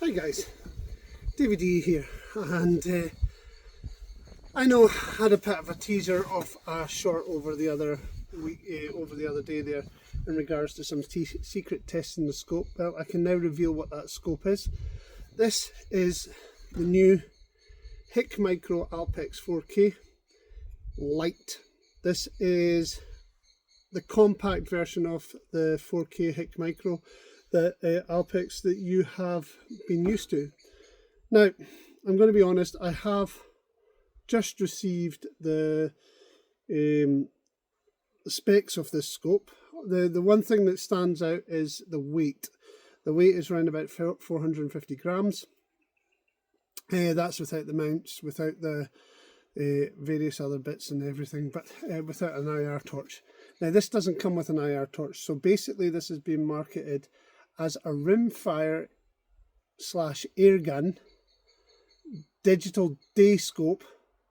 Hi guys, DVD here, and I know I had a bit of a teaser of a short over the other week, over the other day there, in regards to some secret testing the scope. Well, I can now reveal what that scope is. This is the new Hik Micro Alpex 4K Lite. This is the compact version of the 4K Hik Micro, the Alpex that you have been used to. Now, I'm going to be honest, I have just received the specs of this scope. The one thing that stands out is the weight. The weight is around about 450 grams. That's without the mounts, without the various other bits and everything, but without an IR torch. Now, this doesn't come with an IR torch, so basically this is being marketed as a rimfire / air gun digital day scope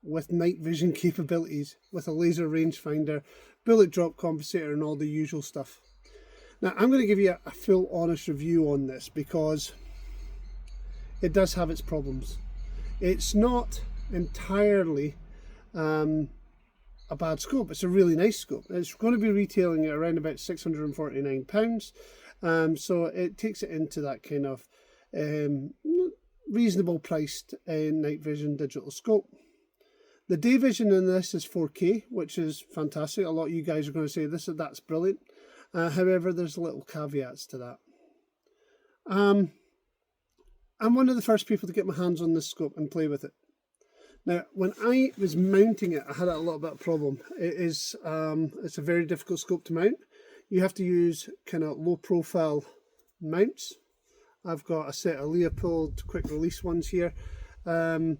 with night vision capabilities, with a laser rangefinder, bullet drop compensator and all the usual stuff. Now, I'm going to give you a full honest review on this because it does have its problems. It's not entirely a bad scope. It's a really nice scope. It's going to be retailing at around about £649. So it takes it into that kind of reasonable priced night vision digital scope. The day vision in this is 4K, which is fantastic. A lot of you guys are going to say that's brilliant. However, there's little caveats to that. I'm one of the first people to get my hands on this scope and play with it. Now, when I was mounting it, I had a little bit of problem. It's a very difficult scope to mount. You have to use kind of low profile mounts. I've got a set of Leopold quick release ones here. But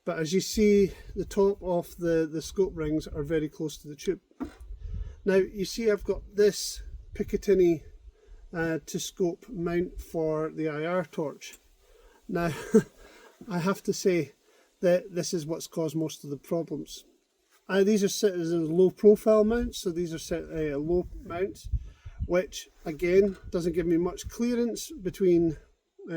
as you see, the top of the scope rings are very close to the tube. Now, you see I've got this Picatinny to scope mount for the IR torch. Now, I have to say that this is what's caused most of the problems. These are set as low profile mounts, so these are set low mounts, which again doesn't give me much clearance between for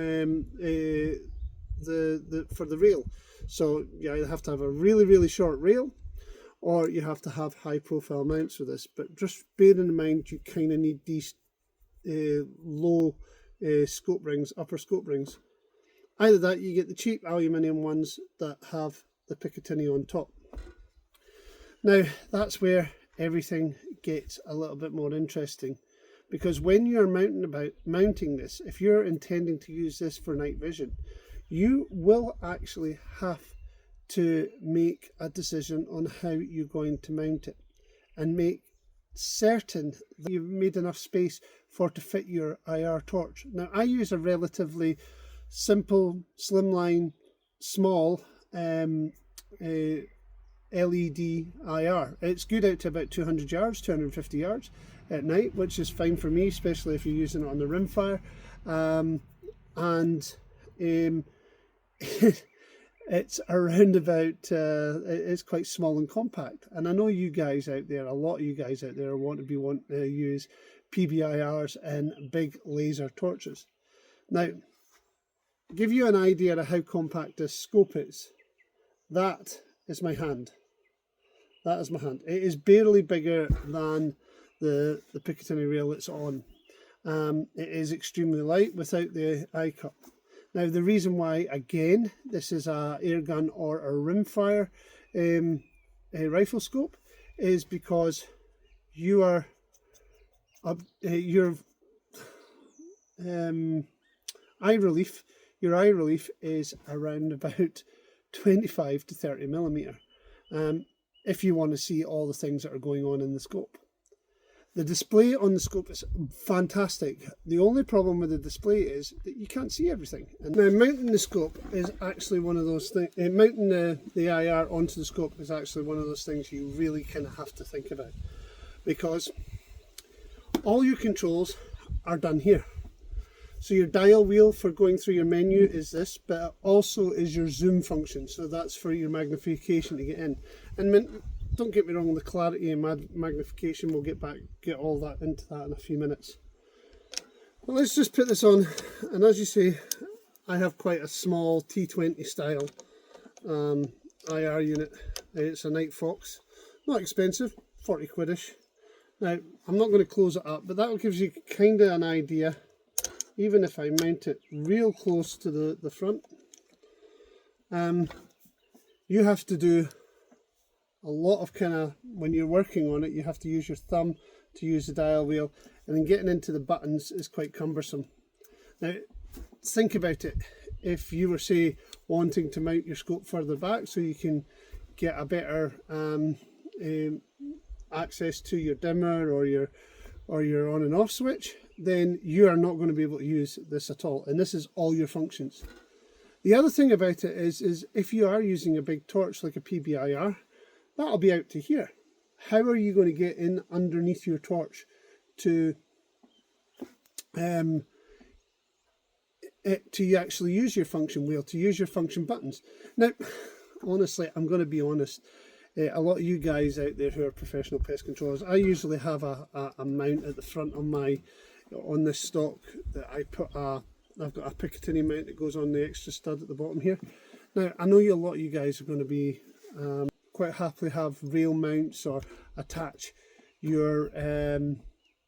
the rail. So you either have to have a really short rail, or you have to have high profile mounts for this. But just bearing in mind, you kind of need these low scope rings, upper scope rings. Either that, you get the cheap aluminium ones that have the Picatinny on top. Now, that's where everything gets a little bit more interesting, because when you're mounting this, if you're intending to use this for night vision, you will actually have to make a decision on how you're going to mount it and make certain that you've made enough space for it to fit your IR torch. Now, I use a relatively simple, slimline, small LED IR. It's good out to about 200 yards, 250 yards at night, which is fine for me, especially if you're using it on the rimfire. It's around about, it's quite small and compact. And I know you guys out there, a lot of you guys out there want to use PBIRs and big laser torches. Now, give you an idea of how compact this scope is. That is my hand. That is my hand. It is barely bigger than the Picatinny rail it's on. It is extremely light without the eye cup. Now, the reason why, again, this is a air gun or a rimfire a rifle scope is because your eye relief is around about 25 to 30 millimeter. If you want to see all the things that are going on in the scope. The display on the scope is fantastic. The only problem with the display is that you can't see everything. And now, mounting the scope is actually one of those things. Mounting the IR onto the scope is actually one of those things you really kind of have to think about, because all your controls are done here. So your dial wheel for going through your menu is this, but it also is your zoom function. So that's for your magnification to get in. And don't get me wrong, the clarity and magnification, we'll get all that into that in a few minutes. But let's just put this on, and as you see, I have quite a small T20 style IR unit. It's a Night Fox, not expensive, 40 quidish. Now I'm not going to close it up, but that gives you kind of an idea. Even if I mount it real close to the front, you have to do a lot of when you're working on it, you have to use your thumb to use the dial wheel, and then getting into the buttons is quite cumbersome. Now think about it, if you were say wanting to mount your scope further back so you can get a better access to your dimmer or your on and off switch, then you are not going to be able to use this at all, and this is all your functions. The other thing about it is if you are using a big torch like a PBIR, that'll be out to here. How are you going to get in underneath your torch to actually use your function wheel, to use your function buttons? Now, honestly, I'm going to be honest. A lot of you guys out there who are professional pest controllers, I usually have a mount at the front of on this stock that I've got a Picatinny mount that goes on the extra stud at the bottom here. Now, I know a lot of you guys are going to be quite happily have rail mounts or attach your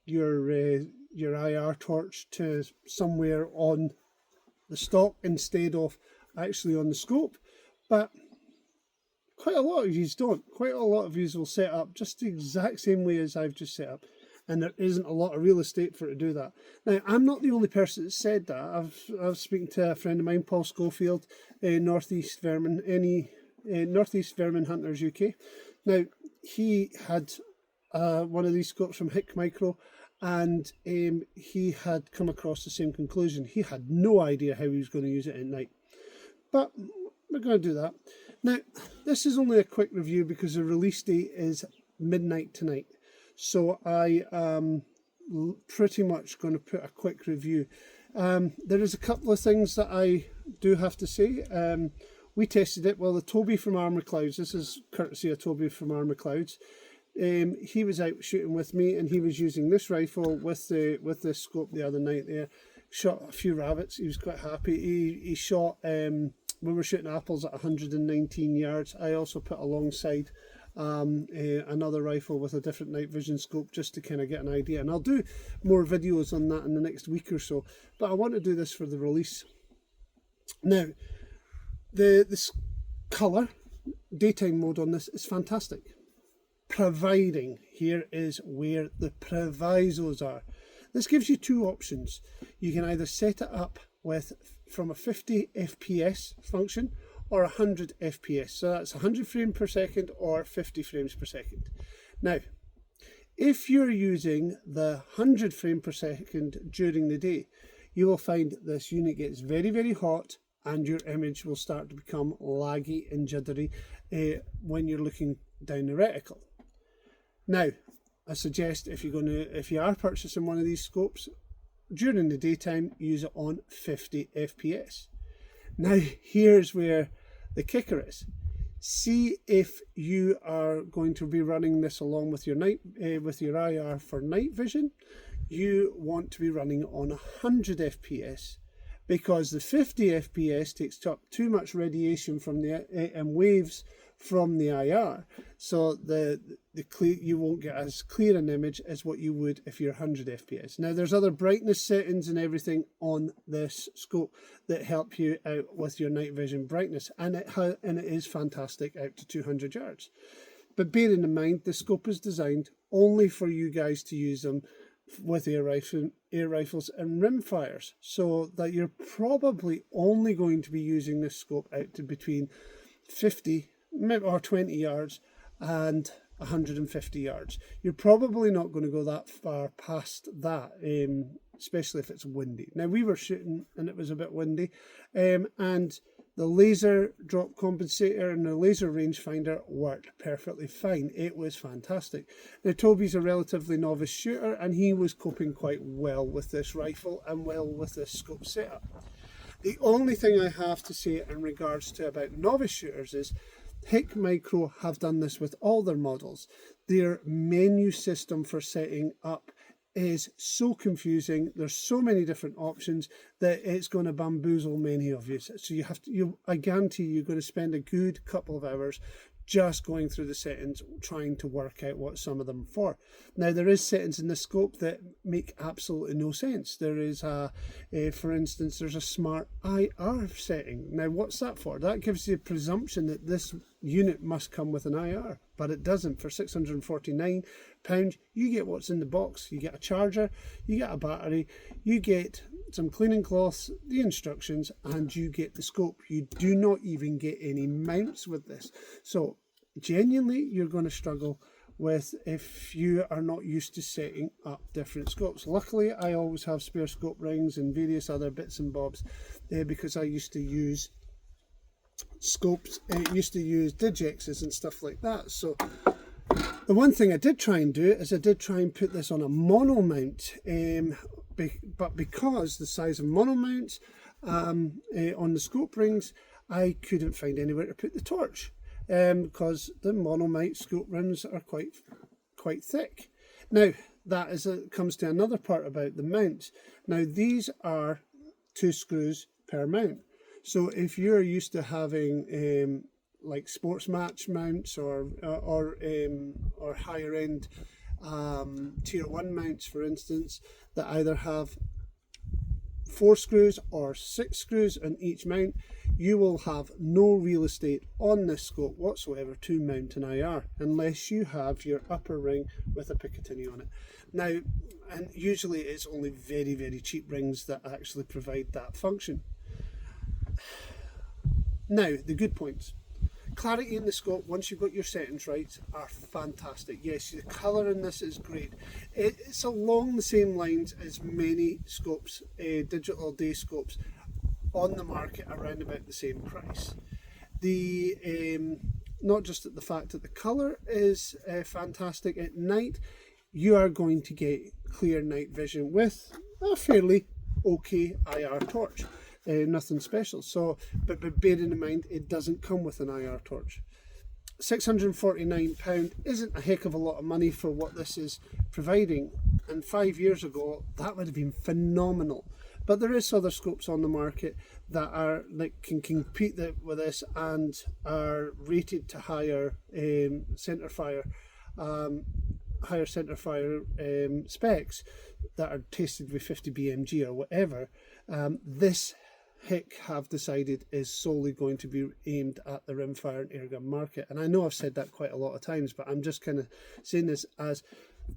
IR torch to somewhere on the stock instead of actually on the scope, but quite a lot of you don't. Quite a lot of you will set up just the exact same way as I've just set up, and there isn't a lot of real estate for it to do that. Now, I'm not the only person that said that. I've spoken to a friend of mine, Paul Schofield, Northeast Vermin Hunters UK. Now, he had one of these scopes from Hik Micro, and he had come across the same conclusion. He had no idea how he was going to use it at night, but we're going to do that. Now, this is only a quick review because the release date is midnight tonight, so I am pretty much going to put a quick review. There is a couple of things that I do have to say. We tested it. Well, the Toby from RMacleods, this is courtesy of Toby from RMacleods. He was out shooting with me, and he was using this rifle with this scope the other night there. Shot a few rabbits. He was quite happy. He shot, we were shooting apples at 119 yards. I also put alongside another rifle with a different night vision scope just to kind of get an idea. And I'll do more videos on that in the next week or so. But I want to do this for the release. Now, this colour, daytime mode on this is fantastic. Providing, here is where the provisos are. This gives you two options. You can either set it up from a 50 FPS function or 100 FPS. So that's 100 frames per second or 50 frames per second. Now, if you're using the 100 frames per second during the day, you will find this unit gets very, very hot, and your image will start to become laggy and jittery when you're looking down the reticle. Now, I suggest if you are purchasing one of these scopes, during the daytime, use it on 50 FPS. Now, here's where the kicker is. See if you are going to be running this along with your IR for night vision. You want to be running on 100 FPS, because the 50 FPS takes up too much radiation from and waves from the IR, so you won't get as clear an image as what you would if you're 100 FPS. Now, there's other brightness settings and everything on this scope that help you out with your night vision brightness, and it is fantastic out to 200 yards. But bearing in mind, the scope is designed only for you guys to use them with air rifles and rimfires, so that you're probably only going to be using this scope out to between 50 or 20 yards and 150 yards. You're probably not going to go that far past that, especially if it's windy. Now, we were shooting and it was a bit windy, and the laser drop compensator and the laser rangefinder worked perfectly fine. It was fantastic. Now, Toby's a relatively novice shooter, and he was coping quite well with this rifle and well with this scope setup. The only thing I have to say in regards to about novice shooters is Hik Micro have done this with all their models. Their menu system for setting up is so confusing. There's so many different options that it's going to bamboozle many of you. So I guarantee you're going to spend a good couple of hours just going through the settings, trying to work out what some of them are for. Now, there is settings in the scope that make absolutely no sense. There is for instance, there's a smart IR setting. Now, what's that for? That gives you a presumption that this unit must come with an IR, but it doesn't. For £649, you get what's in the box. You get a charger, you get a battery, you get some cleaning cloths, the instructions, and you get the scope. You do not even get any mounts with this. So genuinely, you're going to struggle with if you are not used to setting up different scopes. Luckily, I always have spare scope rings and various other bits and bobs because I used to use scopes, used to use Digexes and stuff like that. So the one thing I did try and do is I did try and put this on a mono mount, but because the size of mono mounts on the scope rings, I couldn't find anywhere to put the torch because the mono mount scope rings are quite thick. Now that comes to another part about the mounts. Now these are 2 screws per mount. So if you're used to having like sports match mounts or higher end tier 1 mounts, for instance, that either have 4 screws or 6 screws on each mount, you will have no real estate on this scope whatsoever to mount an IR unless you have your upper ring with a Picatinny on it. Now, and usually it's only very, very cheap rings that actually provide that function. Now, the good points. Clarity in the scope, once you've got your settings right, are fantastic. Yes, the colour in this is great. It's along the same lines as many scopes, digital day scopes on the market around about the same price. Not just the fact that the colour is fantastic at night, you are going to get clear night vision with a fairly okay IR torch. Nothing special. So, but bearing in mind, it doesn't come with an IR torch. £649 isn't a heck of a lot of money for what this is providing, and 5 years ago that would have been phenomenal. But there is other scopes on the market that are can compete with this and are rated to higher centre fire specs that are tested with 50 BMG or whatever. This Hik have decided is solely going to be aimed at the rimfire and airgun market. And I know I've said that quite a lot of times, but I'm just kind of saying this as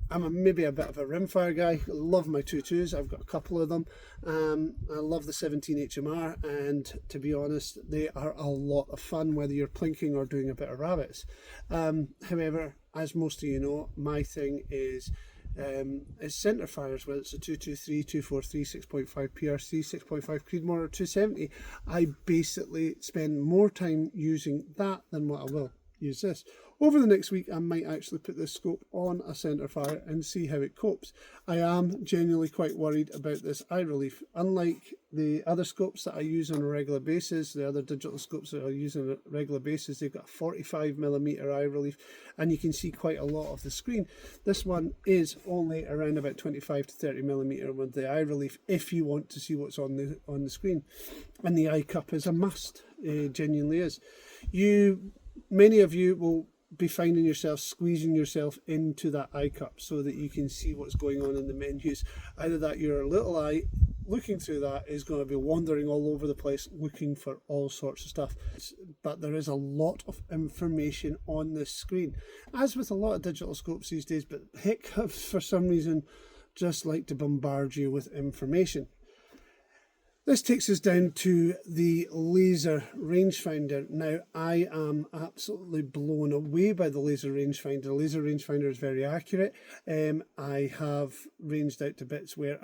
I'm maybe a bit of a rimfire guy. I love my 22s. I've got a couple of them. I love the 17 HMR, and to be honest, they are a lot of fun, whether you're plinking or doing a bit of rabbits. However, as most of you know, my thing is centre fires, whether it's a 223, 243, 6.5 PRC, 6.5 Creedmoor or 270. I basically spend more time using that than what I will use this. Over the next week, I might actually put this scope on a centre fire and see how it copes. I am genuinely quite worried about this eye relief. Unlike the other scopes that I use on a regular basis, the other digital scopes that I use on a regular basis, they've got a 45mm eye relief, and you can see quite a lot of the screen. This one is only around about 25 to 30mm with the eye relief if you want to see what's on the screen. And the eye cup is a must, genuinely is. Many of you will be finding yourself squeezing yourself into that eye cup so that you can see what's going on in the menus. Either that your little eye looking through that is going to be wandering all over the place looking for all sorts of stuff. But there is a lot of information on this screen, as with a lot of digital scopes these days, but Hik have for some reason just like to bombard you with information. This takes us down to the laser rangefinder. Now, I am absolutely blown away by the laser rangefinder. The laser rangefinder is very accurate. I have ranged out to bits where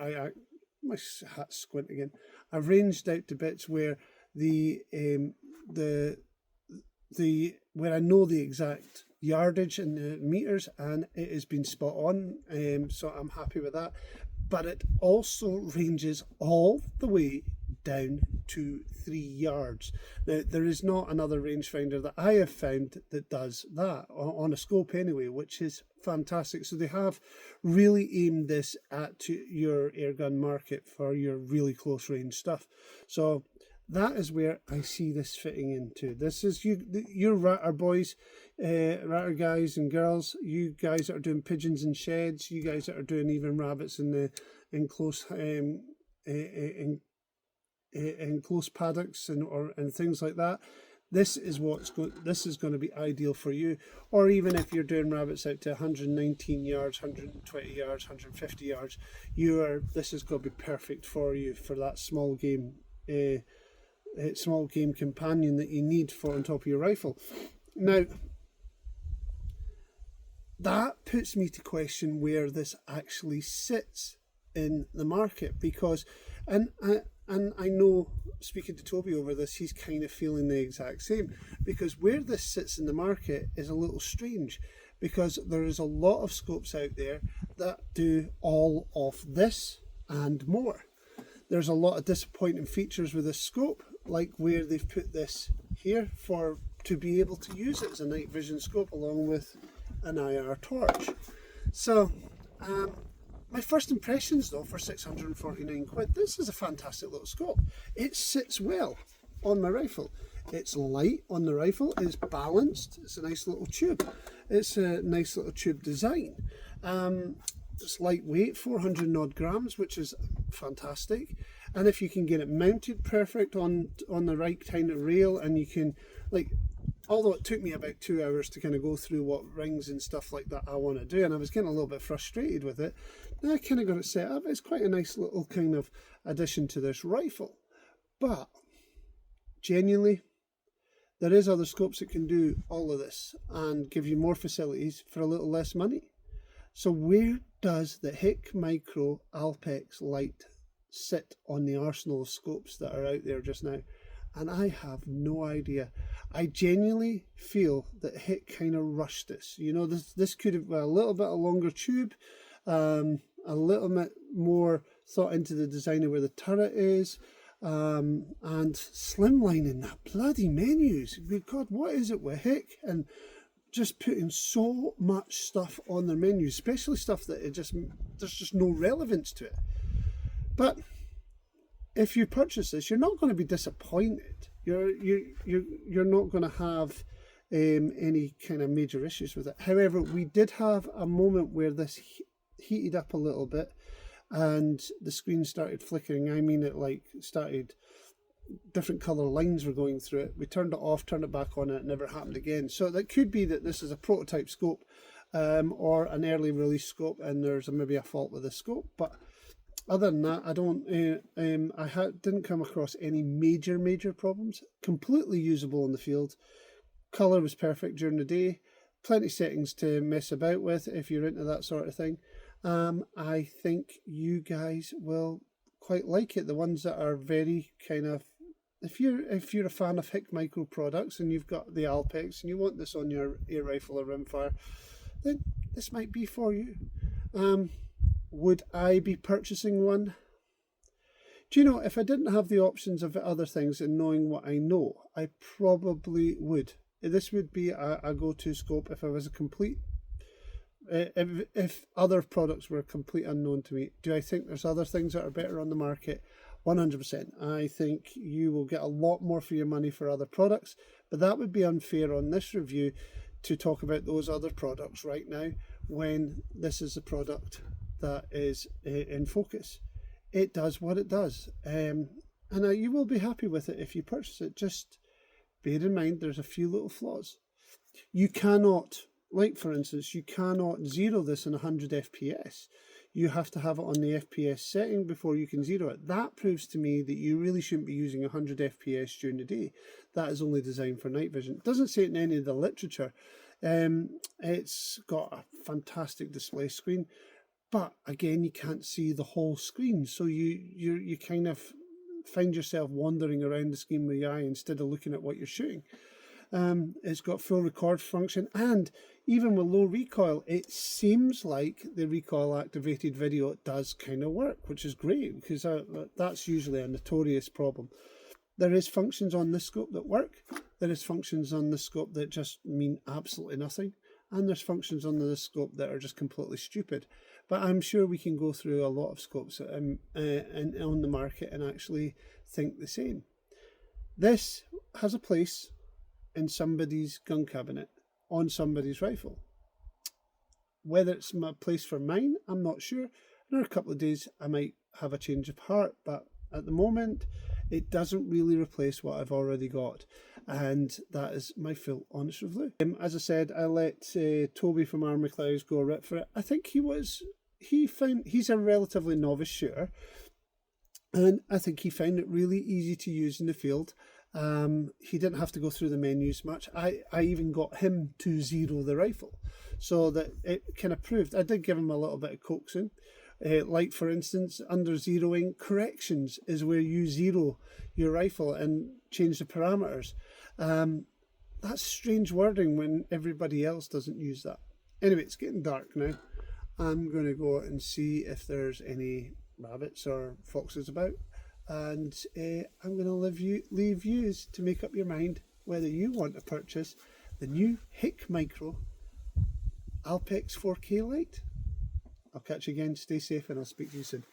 my hat's squint again. I've ranged out to bits where where I know the exact yardage in the meters, and it has been spot on. So I'm happy with that. But it also ranges all the way down to 3 yards. Now, there is not another rangefinder that I have found that does that, on a scope anyway, which is fantastic. So they have really aimed this at your airgun market for your really close range stuff. So that is where I see this fitting into. This is your ratter boys, ratter guys and girls, you guys that are doing pigeons in sheds, you guys that are doing even rabbits in close in close paddocks and things like that. This is this is going to be ideal for you. Or even if you're doing rabbits out to 119 yards, 120 yards, 150 yards, this is going to be perfect for you for that small game companion that you need for on top of your rifle. Now, that puts me to question where this actually sits in the market, because and I know, speaking to Toby over this, he's kind of feeling the exact same, because where this sits in the market is a little strange, because there is a lot of scopes out there that do all of this and more. There's a lot of disappointing features with this scope, like where they've put this here to be able to use it as a night vision scope along with an IR torch. So my first impressions though, for 649 quid, this is a fantastic little scope. It sits well on my rifle. It's light on the rifle, it's balanced, it's a nice little tube. It's a nice little tube design. It's lightweight, 400 odd grams, which is fantastic. And if you can get it mounted perfect on the right kind of rail, and you can, like, although it took me about 2 hours to kind of go through what rings and stuff like that I want to do, and I was getting a little bit frustrated with it, now I kind of got it set up. It's quite a nice little kind of addition to this rifle. But genuinely, there is other scopes that can do all of this and give you more facilities for a little less money. So where does the Hik Micro Alpex Lite sit on the arsenal of scopes that are out there just now? And I have no idea. I genuinely feel that Hik kind of rushed this. You know, this could have been a little bit a longer tube, a little bit more thought into the design of where the turret is, and slimlining that bloody menus. God, what is it with Hik? And just putting so much stuff on their menu, especially stuff that there's just no relevance to it. But if you purchase this, you're not going to be disappointed. You're not going to have any kind of major issues with it. However, we did have a moment where this heated up a little bit, and the screen started flickering. I mean, it like started. Different colour lines were going through it. We turned it off, turned it back on, and it never happened again. So that could be that this is a prototype scope, or an early release scope, and there's maybe a fault with the scope. But other than that, I didn't come across any major problems. Completely usable in the field. Colour was perfect during the day. Plenty of settings to mess about with if you're into that sort of thing. I think you guys will quite like it. The ones that are very kind of, if you're a fan of Hik Micro products and you've got the Alpex and you want this on your air rifle or rimfire, then this might be for you. Would I be purchasing one? Do you know, if I didn't have the options of other things and knowing what I know, I probably would. This would be a go-to scope if I was a complete, if other products were complete unknown to me. Do I think there's other things that are better on the market? 100%. I think you will get a lot more for your money for other products, but that would be unfair on this review to talk about those other products right now when this is a product that is in focus. It does what it does, and you will be happy with it if you purchase it. Just bear in mind there's a few little flaws. You cannot, like for instance, you cannot zero this in 100 FPS. You have to have it on the FPS setting before you can zero it. That proves to me that you really shouldn't be using 100 FPS during the day. That is only designed for night vision. It doesn't say it in any of the literature. It's got a fantastic display screen, but again, you can't see the whole screen. So you kind of find yourself wandering around the screen with your eye instead of looking at what you're shooting. It's got full record function, and even with low recoil, it seems like the recoil activated video does kind of work, which is great, because that's usually a notorious problem. There is functions on this scope that work, there is functions on this scope that just mean absolutely nothing, and there's functions on this scope that are just completely stupid. But I'm sure we can go through a lot of scopes on the market and actually think the same. This has a place in somebody's gun cabinet, on somebody's rifle. Whether it's a place for mine, I'm not sure. In a couple of days I might have a change of heart, but at the moment it doesn't really replace what I've already got, and that is my full honest review. As I said, I let Toby from RMacleods go a rip for it. I think he's a relatively novice shooter, and I think he found it really easy to use in the field. He didn't have to go through the menus much. I even got him to zero the rifle, so that it kind of proved. I did give him a little bit of coaxing. Like for instance, under zeroing, corrections is where you zero your rifle and change the parameters. That's strange wording when everybody else doesn't use that. Anyway, it's getting dark now. I'm going to go and see if there's any rabbits or foxes about, and I'm going to leave you to make up your mind whether you want to purchase the new Hik Micro Alpex 4K Lite. I'll catch you again, stay safe, and I'll speak to you soon.